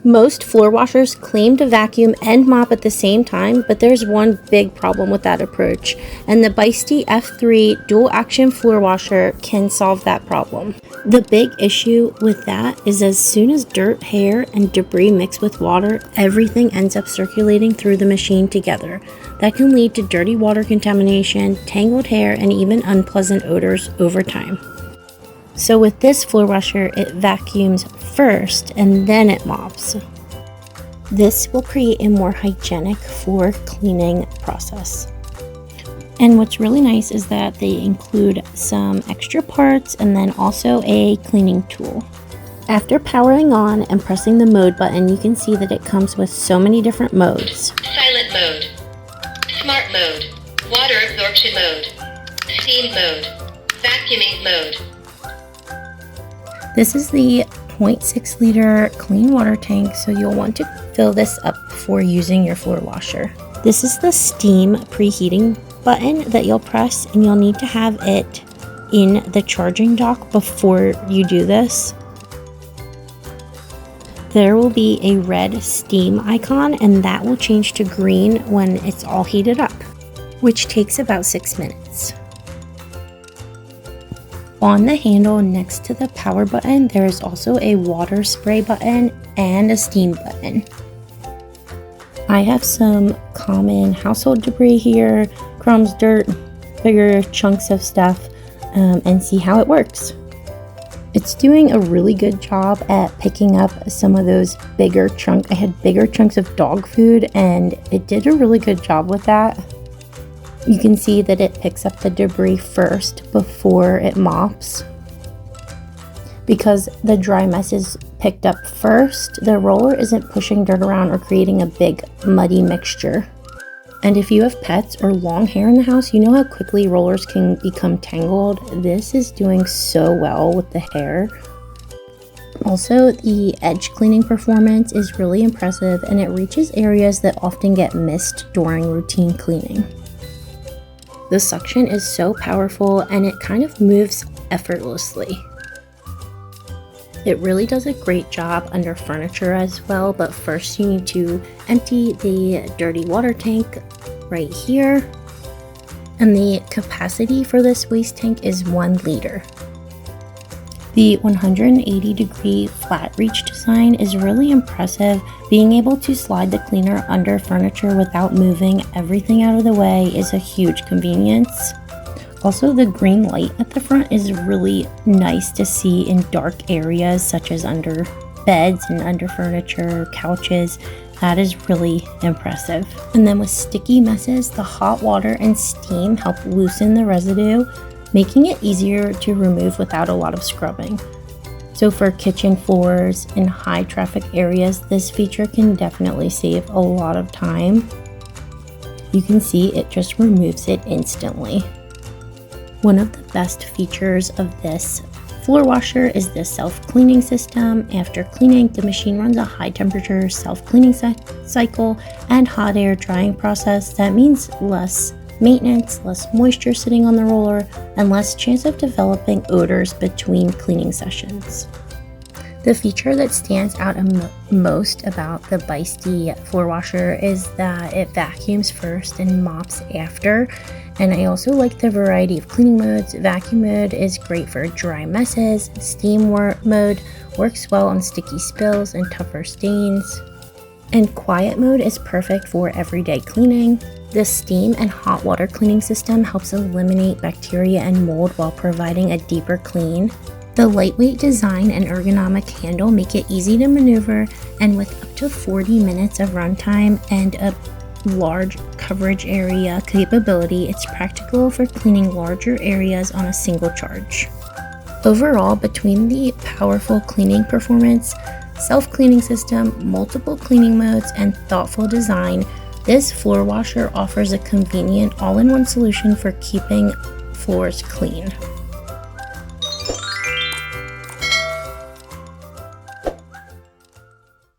Most floor washers claim to vacuum and mop at the same time, but there's one big problem with that approach, and the BSTY F3 dual action floor washer can solve that problem. The big issue with that is as soon as dirt, hair, and debris mix with water, everything ends up circulating through the machine together. That can lead to dirty water contamination, tangled hair, and even unpleasant odors over time. So with this floor washer, it vacuums first and then it mops. This will create a more hygienic floor cleaning process. And what's really nice is that they include some extra parts and then also a cleaning tool. After powering on and pressing the mode button, you can see that it comes with so many different modes. Silent mode, smart mode, water absorption mode, steam mode, vacuuming mode. This is the 0.6 liter clean water tank, so you'll want to fill this up before using your floor washer. This is the steam preheating button that you'll press, and you'll need to have it in the charging dock before you do this. There will be a red steam icon, and that will change to green when it's all heated up, which takes about 6 minutes. On the handle next to the power button, there is also a water spray button and a steam button. I have some common household debris here, crumbs, dirt, bigger chunks of stuff, and see how it works. It's doing a really good job at picking up some of those bigger chunks. I had bigger chunks of dog food, and it did a really good job with that. You can see that it picks up the debris first before it mops. Because the dry mess is picked up first, the roller isn't pushing dirt around or creating a big muddy mixture. And if you have pets or long hair in the house, you know how quickly rollers can become tangled. This is doing so well with the hair. Also, the edge cleaning performance is really impressive, and it reaches areas that often get missed during routine cleaning. The suction is so powerful, and it kind of moves effortlessly. It really does a great job under furniture as well, but first you need to empty the dirty water tank right here. And the capacity for this waste tank is 1 liter. The 180-degree flat reach design is really impressive. Being able to slide the cleaner under furniture without moving everything out of the way is a huge convenience. Also, the green light at the front is really nice to see in dark areas such as under beds and under furniture, couches. That is really impressive. And then with sticky messes, the hot water and steam help loosen the residue, making it easier to remove without a lot of scrubbing. So for kitchen floors in high traffic areas, this feature can definitely save a lot of time. You can see it just removes it instantly. One of the best features of this floor washer is the self-cleaning system. After cleaning, the machine runs a high temperature self-cleaning cycle and hot air drying process. That means less maintenance, less moisture sitting on the roller, and less chance of developing odors between cleaning sessions. The feature that stands out most about the BSTY floor washer is that it vacuums first and mops after. And I also like the variety of cleaning modes. Vacuum mode is great for dry messes. Steam mode works well on sticky spills and tougher stains. And quiet mode is perfect for everyday cleaning. The steam and hot water cleaning system helps eliminate bacteria and mold while providing a deeper clean. The lightweight design and ergonomic handle make it easy to maneuver, and with up to 40 minutes of runtime and a large coverage area capability, it's practical for cleaning larger areas on a single charge. Overall, between the powerful cleaning performance, self-cleaning system, multiple cleaning modes, and thoughtful design, this floor washer offers a convenient all-in-one solution for keeping floors clean.